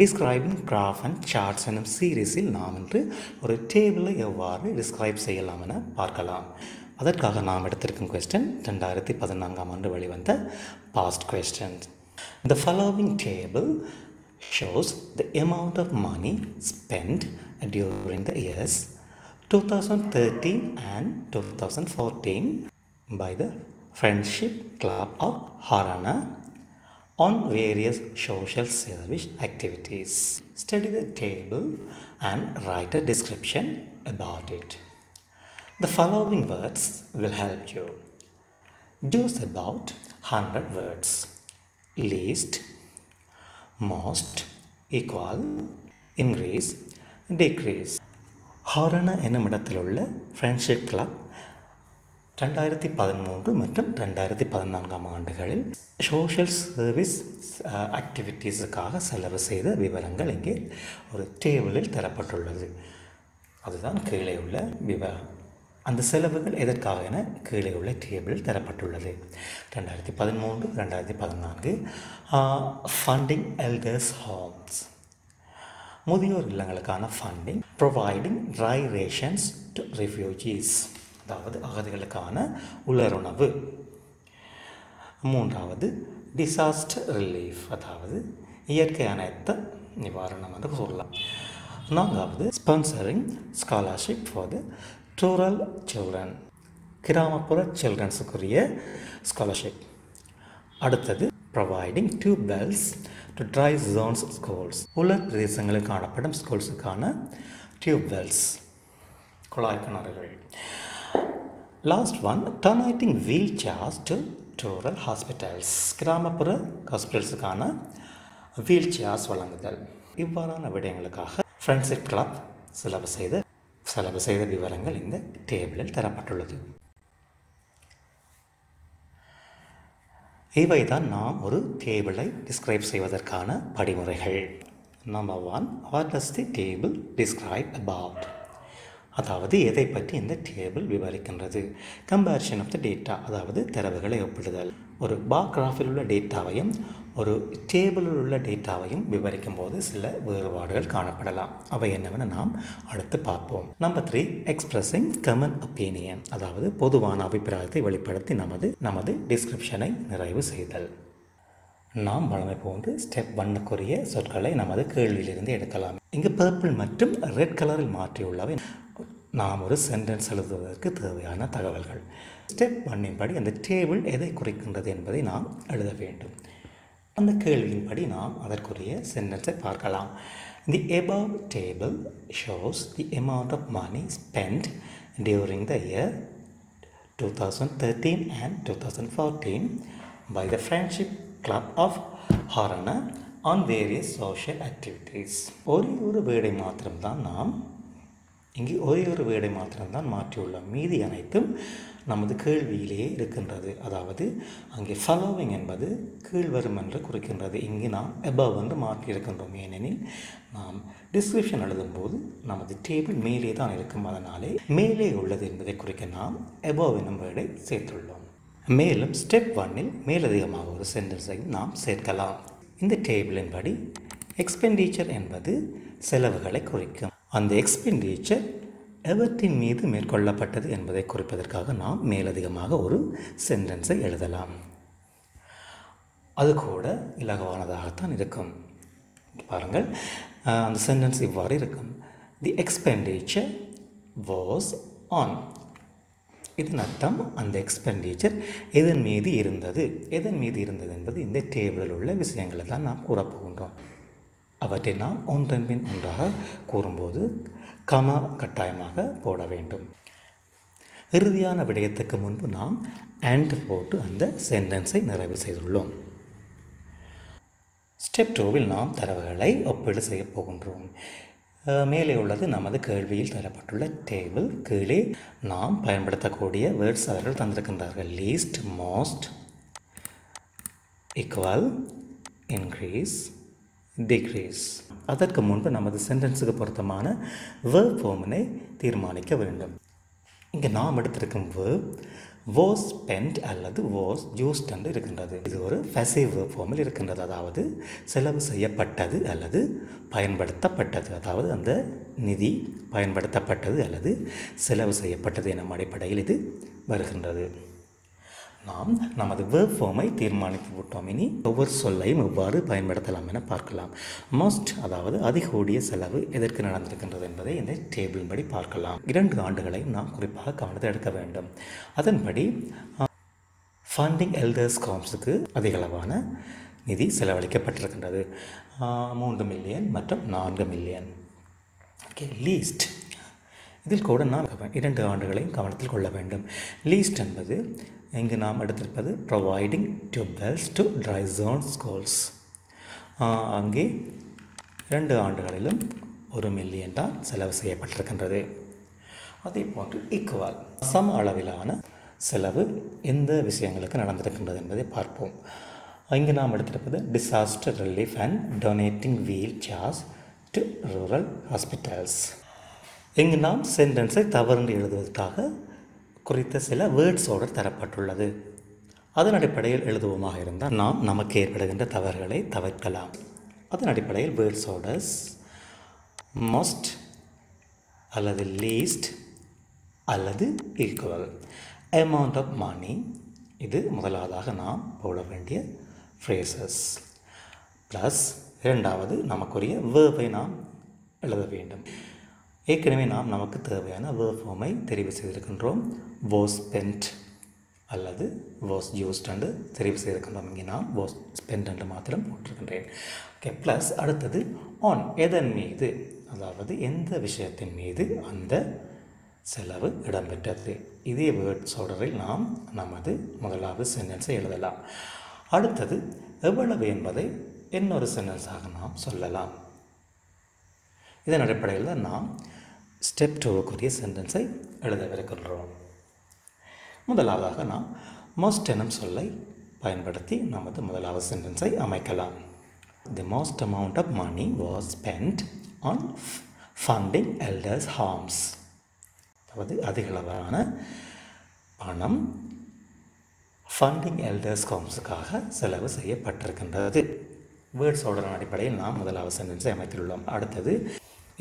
Describing graph and charts எனும் சீரீஸில் நாம் இன்று ஒரு டேபிளை எவ்வாறு டிஸ்கிரைப் செய்யலாம் என பார்க்கலாம். அதற்காக நாம் எடுத்திருக்கும் கொஸ்டின் 2014 வெளிவந்த past questions. The following table shows the amount of money spent during the years 2013 and 2014 by the Friendship Club of Harana on various social service activities. Study the table and write a description about it. The following words will help you. Choose about 100 words. Least, most, equal, increase, decrease. ஹாரனா என்னும் இடத்தில் உள்ள friendship club 2013 மற்றும் 2014 ஆண்டுகளில் social service ஆக்டிவிட்டீஸுக்காக செலவு செய்த விவரங்கள் இங்கே ஒரு டேபிளில் தரப்பட்டுள்ளது. அதுதான் கீழே உள்ள விவரம். அந்த செலவுகள் எதற்காக என கீழே உள்ள டேபிளில் தரப்பட்டுள்ளது. 2013, 2014 ஃபண்டிங் எல்டர்ஸ் ஹோம்ஸ், முதியோர் இல்லங்களுக்கான funding. Providing dry rations to refugees, அதாவது அகதிகளுக்கான உலருணவு. மூன்றாவது டிசாஸ்டர் ரிலீஃப், அதாவது இயற்கை அனைத்த நிவாரணம் என்று சொல்லலாம். நான்காவது sponsoring scholarship for the rural children, கிராமப்புற சில்ட்ரன்ஸுக்குரிய ஸ்காலர்ஷிப். அடுத்தது providing tube wells to dry zones schools, உலர் பிரதேசங்களில் காணப்படும் ஸ்கூல்ஸுக்கான டியூப் வெல்ஸ், குழாய் கிணறுகள். Last one donating wheel chairs to rural hospitals, கிராமப்புற ஹாஸ்பிட்டல்ஸுக்கான வீல் சேர்ஸ் வழங்குதல். இவ்வாறான விடயங்களுக்காக ஃப்ரெண்ட்ஷிப் கிளப் செலவு செய்த விவரங்கள் இந்த டேபிளில் தரப்பட்டுள்ளது. இவைதான் நாம் ஒரு டேபிளை டிஸ்கிரைப் செய்வதற்கான படிமுறைகள். Number 1, what does the table describe about, அதாவது எதை பற்றி இந்த டேபிள் விவரிக்கின்றது. கம்பேரிஷன் ஆஃப் த டேட்டா, அதாவது தரவுகளை ஒப்பிடுதல். ஒரு பார் கிராஃபில் உள்ள டேட்டாவையும் ஒரு டேபிளில் உள்ள டேட்டாவையும் விவரிக்கும் போது சில வேறுபாடுகள் காணப்படலாம். அவை என்னவென நாம் அடுத்து பார்ப்போம். நம்பர் 3, எக்ஸ்பிரஸிங் கமன் ஒப்பீனியன், அதாவது பொதுவான அபிப்பிராயத்தை வெளிப்படுத்தி நமது டிஸ்கிரிப்ஷனை நிறைவு செய்தல். நாம் வழமை போன்று ஸ்டெப் 1க்குரிய சொற்களை நமது கேள்வியிலிருந்து எடுக்கலாம். இங்கு பர்பிள் மற்றும் ரெட் கலரில் மாற்றியுள்ளவை நாம் ஒரு சென்டென்ஸ் எழுதுவதற்கு தேவையான தகவல்கள். ஸ்டெப் 1 படி அந்த டேபிள் எதை குறிக்கின்றது என்பதை நாம் எழுத வேண்டும். அந்த கேள்வியின்படி நாம் அதற்குரிய சென்டென்ஸை பார்க்கலாம். The above table shows the amount of money spent during the year 2013 and 2014 by the Friendship Club of Harana on various social activities. ஒரே ஒரு வேடை மாத்திரம்தான் மாற்றியுள்ளோம். மீதி அனைத்தும் நமது கேள்வியிலேயே இருக்கின்றது. அதாவது அங்கே ஃபாலோவிங் என்பது கீழ்வரும் என்று குறிக்கின்றது. இங்கு நாம் above என்று மாற்றியிருக்கின்றோம். ஏனெனில் நாம் டிஸ்கிரிப்ஷன் எழுதும்போது நமது டேபிள் மேலே தான் இருக்கும். அதனாலே மேலே உள்ளது என்பதை குறிக்க நாம் above என்னும் வேர்டை சேர்த்துள்ளோம். மேலும் ஸ்டெப் 1 மேலதிகமாக ஒரு சென்டென்ஸை நாம் சேர்க்கலாம். இந்த டேபிளின் படி எக்ஸ்பெண்டிச்சர் என்பது செலவுகளை குறிக்கும். அந்த எக்ஸ்பெண்டிச்சர் எவற்றின் மீது மேற்கொள்ளப்பட்டது என்பதை குறிப்பதற்காக நாம் மேலதிகமாக ஒரு சென்டென்ஸை எழுதலாம். அது கூட இலகுவானதாகத்தான் இருக்கும். பாருங்கள், அந்த சென்டென்ஸ் இவ்வாறு இருக்கும். தி எக்ஸ்பெண்டிச்சர் வாஸ் ஆன். இதன் அர்த்தம் அந்த எக்ஸ்பெண்டிச்சர் எதன் மீது இருந்தது என்பது இந்த டேபிளில் உள்ள விஷயங்களை தான் நாம் கூறப்போகின்றோம். அவற்றை நாம் ஒன்றன் பின் ஒன்றாக கூறும்போது கமா கட்டாயமாக போட வேண்டும். இறுதியான விடயத்துக்கு முன்பு நாம் அண்ட் போட்டு அந்த சென்டென்ஸை நிறைவு செய்துள்ளோம். ஸ்டெப் 2 நாம் தரவுகளை ஒப்பீடு செய்ய போகின்றோம். மேலே உள்ளது நமது கேள்வியில் தரப்பட்டுள்ள டேபிள். கீழே நாம் பயன்படுத்தக்கூடிய வேர்ட்ஸ் அவர்கள் தந்திருக்கின்றார்கள். Least, most, equal, increase, decrease. அதற்கு முன்பு நமது சென்டென்ஸுக்கு பொருத்தமான வேர்ப் ஃபார்மினை தீர்மானிக்க வேண்டும். இங்கே நாம் எடுத்திருக்கும் வேர்ப் was spent அல்லது was used என்று இருக்கின்றது. இது ஒரு passive verb form இருக்கின்றது. அதாவது செலவு செய்யப்பட்டது அல்லது பயன்படுத்தப்பட்டது. அதாவது அந்த நிதி பயன்படுத்தப்பட்டது அல்லது செலவு செய்யப்பட்டது எனும் அடிப்படையில் இது வருகின்றது. நாம் நமது verb form-ஐ தீர்மானித்து விட்டோம். இனி ஒவ்வொரு சொல்லையும் எவ்வாறு பயன்படுத்தலாம் என பார்க்கலாம். மோஸ்ட் அதாவது அதிகூடிய செலவு எதற்கு நடந்திருக்கின்றது என்பதை இந்த டேபிளின் படி பார்க்கலாம். 2 ஆண்டுகளையும் நாம் குறிப்பாக கவனத்தை எடுக்க வேண்டும். அதன்படி ஃபண்டிங் எல்டர்ஸ் ஹோம்ஸுக்கு அதிகளவான நிதி செலவழிக்கப்பட்டிருக்கின்றது. 3 மில்லியன் மற்றும் 4 மில்லியன். ஓகே, லீஸ்ட் இதில் கூட நாம் 2 ஆண்டுகளையும் கவனத்தில் கொள்ள வேண்டும். லீஸ்ட் என்பது இங்கு நாம் எடுத்திருப்பது providing tubewells to dry zone schools. அங்கே 2 ஆண்டுகளிலும் 1 மில்லியன் தான் செலவு செய்யப்பட்டிருக்கின்றது. அதே போன்று ஈக்குவல் சம அளவிலான செலவு எந்த விஷயங்களுக்கு நடந்திருக்கின்றது என்பதை பார்ப்போம். இங்கு நாம் எடுத்திருப்பது disaster relief and donating wheel chairs to rural hospitals. இங்கு நாம் சென்டென்ஸை தவறு எழுதுவதற்காக குறித்த சில வேர்ட்ஸ் ஆர்டர் தரப்பட்டுள்ளது. அதன் அடிப்படையில் எழுதுவோமாக இருந்தால் நாம் நமக்கு ஏற்படுகின்ற தவறுகளை தவிர்க்கலாம். அதன் அடிப்படையில் வேர்ட்ஸ் ஆர்டர்ஸ் மோஸ்ட் அல்லது லீஸ்ட் அல்லது ஈக்குவல். அமௌண்ட் ஆஃப் மணி இது முதலாவதாக நாம் போட வேண்டிய ஃப்ரேசஸ். ப்ளஸ் இரண்டாவது நமக்குரிய வேர்பை நாம் எழுத வேண்டும். ஏற்கனவே நாம் நமக்கு தேவையான verb form-ஐ தெரிவு செய்திருக்கின்றோம். was spent அல்லது was used என்று தெரிவு செய்திருக்கின்றோம். இங்கே நான் was spent என்று மாத்திரம் போட்டிருக்கின்றேன். ஓகே, ப்ளஸ் அடுத்தது on எதன் மீது, அதாவது எந்த விஷயத்தின் மீது அந்த செலவு இடம்பெற்றது. இதே வேர்ட்ஸ் ஆர்டரில் நாம் நமது முதலாவது சென்டென்ஸை எழுதலாம். அடுத்தது எவ்வளவு என்பதை இன்னொரு சென்டென்ஸாக நாம் சொல்லலாம். இதன் அடிப்படையில் தான் நாம் ஸ்டெப் 2க்குரிய சென்டென்ஸை எழுதவிருக்கின்றோம். முதலாவதாக நாம் மோஸ்ட் எனும் சொல்லை பயன்படுத்தி நமது முதலாவது சென்டென்ஸை அமைக்கலாம். The most amount of money was spent on funding elders homes. அதாவது அதிகளவான பணம் ஃபண்டிங் எல்டர்ஸ் ஹோம்ஸுக்காக செலவு செய்யப்பட்டிருக்கின்றது. வேர்ட்ஸ் ஆர்டரின் அடிப்படையில் நாம் முதலாவது சென்டென்ஸை அமைத்துள்ளோம். அடுத்தது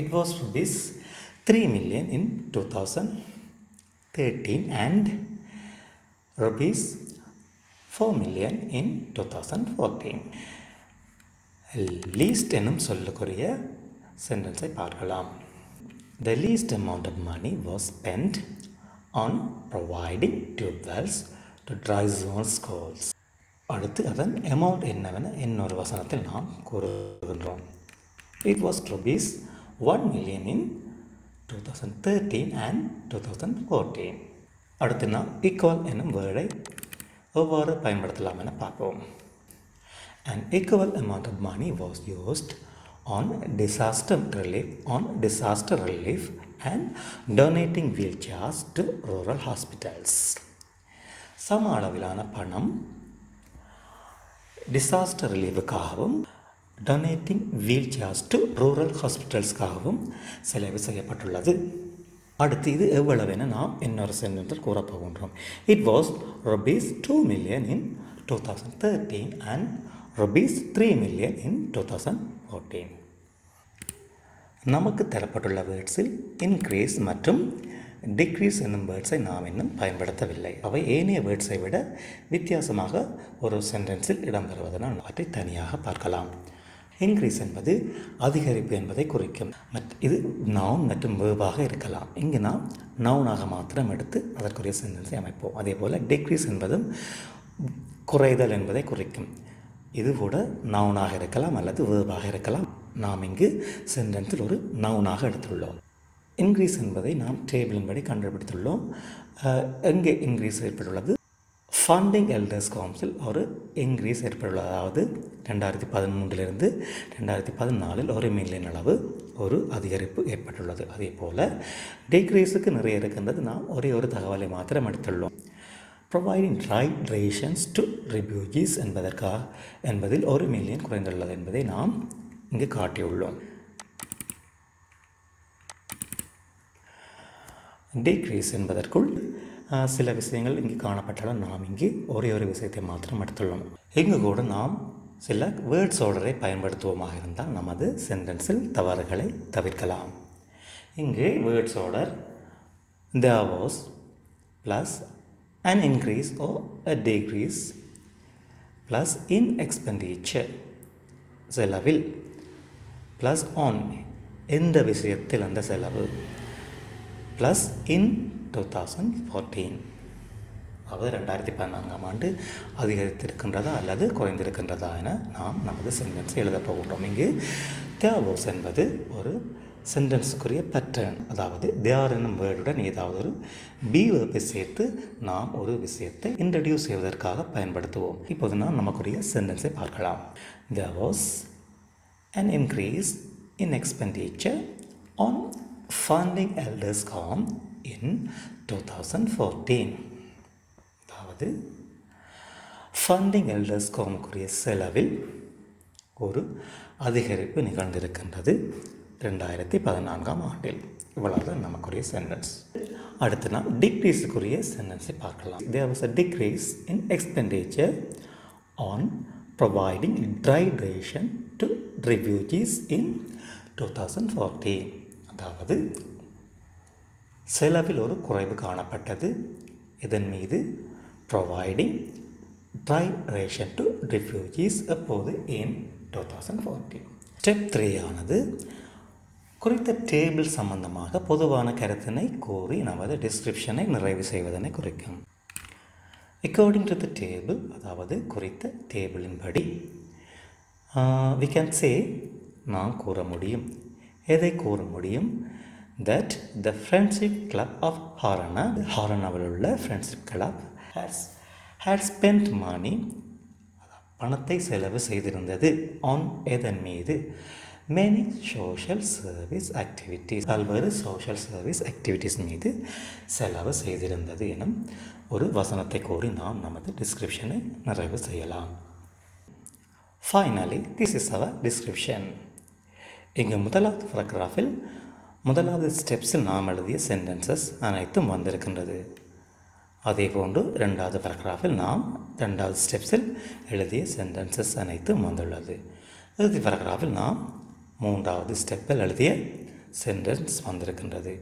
it was rupees 3 million in 2013 and rupees 4 million in 2014. Least என்னும் சொல்லுக்குரிய சென்டென்ஸை பார்க்கலாம். The least amount of money was spent on providing tubewells to dry zone schools. அடுத்து அதன் அமௌண்ட் என்னவென இன்னொரு வசனத்தில் நாம் கூறுகின்றோம். It was rupees 1 million in 2013 and 2014. அடுத்து நாம் ஈக்குவல் என்னும் வேர்டை எவ்வாறு பயன்படுத்தலாம் என பார்ப்போம். An equal amount of money was used on disaster relief and donating wheelchairs to rural hospitals. சம அளவிலான பணம் டிசாஸ்டர் ரிலீஃபுக்காகவும் donating wheel chairs to rural ஹாஸ்பிட்டல்ஸ்க்காகவும் செலவு செய்யப்பட்டுள்ளது. அடுத்து இது எவ்வளவென நாம் இன்னொரு சென்டென்ஸில் கூறப்போகின்றோம். It was rupees 2 million in 2013 and rupees 3 million in 2014. நமக்கு தரப்பட்டுள்ள வேர்ட்ஸில் இன்க்ரீஸ் மற்றும் டிக்ரீஸ் என்னும் வேர்ட்ஸை நாம் இன்னும் பயன்படுத்தவில்லை. அவை ஏனைய வேர்ட்ஸை விட வித்தியாசமாக ஒரு சென்டென்ஸில் இடம்பெறுவதனால் அவற்றை தனியாக பார்க்கலாம். இன்க்ரீஸ் என்பது அதிகரிப்பு என்பதை குறிக்கும். இது நவுன் மற்றும் வேர்பாக இருக்கலாம். இங்கு நாம் நவுனாக மாத்திரம் எடுத்து அதற்குரிய சென்டென்ஸை அமைப்போம். அதே போல் டிக்ரீஸ் என்பதும் குறைதல் என்பதை குறிக்கும். இது கூட நவுனாக இருக்கலாம் அல்லது வேர்பாக இருக்கலாம். நாம் இங்கு சென்டென்ஸில் ஒரு நவுனாக எடுத்துள்ளோம். இன்க்ரீஸ் என்பதை நாம் டேபிளின்படி கண்டுபிடித்துள்ளோம். எங்கே இன்க்ரீஸ் ஏற்பட்டுள்ளது? ஃபண்டிங் எல்டர்ஸ் ஹோம்ஸில் ஒரு இன்க்ரீஸ் ஏற்பட்டுள்ளது. அதாவது 2013 2014 1 மில்லியன் அளவு ஒரு அதிகரிப்பு ஏற்பட்டுள்ளது. அதே போல் டிக்ரீஸுக்கு நிறைய இருக்கின்றது. நாம் ஒரே ஒரு தகவலை மாத்திரம் எடுத்துள்ளோம். Providing right rations to refugees என்பதில் 1 மில்லியன் குறைந்துள்ளது என்பதை நாம் இங்கு காட்டியுள்ளோம். டிக்ரீஸ் என்பதற்குள் சில விஷயங்கள் இங்கு காணப்பட்டாலும் நாம் இங்கு ஒரே ஒரு விஷயத்தை மாத்திரம் எடுத்துள்ளோம். இங்கு கூட நாம் சில வேர்ட்ஸ் ஆர்டரை பயன்படுத்துவோமாக இருந்தால் நமது சென்டென்ஸில் தவறுகளை தவிர்க்கலாம். இங்கு words order there was plus an increase or a decrease plus in expenditure செலவில் plus on எந்த விஷயத்தில் அந்த செலவு plus in 2014 அதாவது 2014ஆம் ஆண்டு அதிகரித்திருக்கின்றதா அல்லது குறைந்திருக்கின்றதா என நாம் நமது சென்டென்ஸை எழுதப் போகின்றோம். இங்கு there was என்பது ஒரு சென்டென்ஸுக்குரிய பேட்டர்ன், அதாவது தேர் என்னும் வேர்டுடன் ஏதாவது ஒரு பி வேர்பை சேர்த்து நாம் ஒரு விஷயத்தை இன்ட்ரடியூஸ் செய்வதற்காக பயன்படுத்துவோம். இப்போது நாம் நமக்குரிய சென்டென்ஸை பார்க்கலாம். There was an increase in expenditure on funding elders home in 2014. அதாவது ஃபண்டிங் எல்டர்ஸ் ஹோமுக்குரிய செலவில் ஒரு அதிகரிப்பு நிகழ்ந்திருக்கின்றது 2014ஆம் ஆண்டில். இவ்வளவுதான் நமக்குரிய சென்டென்ஸ். அடுத்து நாம் டிக்ரீஸுக்குரிய சென்டென்ஸை பார்க்கலாம். There was a decrease in expenditure on providing dry ration to refugees in 2014. அதாவது செலவில் ஒரு குறைவு காணப்பட்டது. இதன் மீது providing dry ration to refugees அப்போது in 2014. ஸ்டெப் 3 ஆனது குறித்த டேபிள் சம்பந்தமாக பொதுவான கருத்தினை கூறி நமது டிஸ்கிரிப்ஷனை நிறைவு செய்வதனை குறிக்கும். அக்கார்டிங் டு த டேபிள், அதாவது குறித்த டேபிளின்படி we can say நாம் கூற முடியும். எதை கூற முடியும்? that the friendship club of ஹாரனாவில் உள்ள friendship club had spent money, பணத்தை செலவு செய்திருந்தது on எதன் மீது many social service activities, பல்வேறு social service activities மீது செலவு செய்திருந்தது எனும் ஒரு வசனத்தை கூறி நாம் நமது டிஸ்கிரிப்ஷனை நிறைவு செய்யலாம். Finally, this is our description. இங்கு முதலாவது paragraphல் முதலாவது ஸ்டெப்ஸில் நாம் எழுதிய சென்டென்சஸ் அனைத்தும் வந்திருக்கின்றது. அதே போன்று இரண்டாவது paragraphல் நாம் இரண்டாவது ஸ்டெப்ஸில் எழுதிய சென்டென்சஸ் அனைத்தும் வந்துள்ளது. இறுதி paragraphல் நாம் மூன்றாவது ஸ்டெப்பில் எழுதிய சென்டென்ஸ் வந்திருக்கின்றது.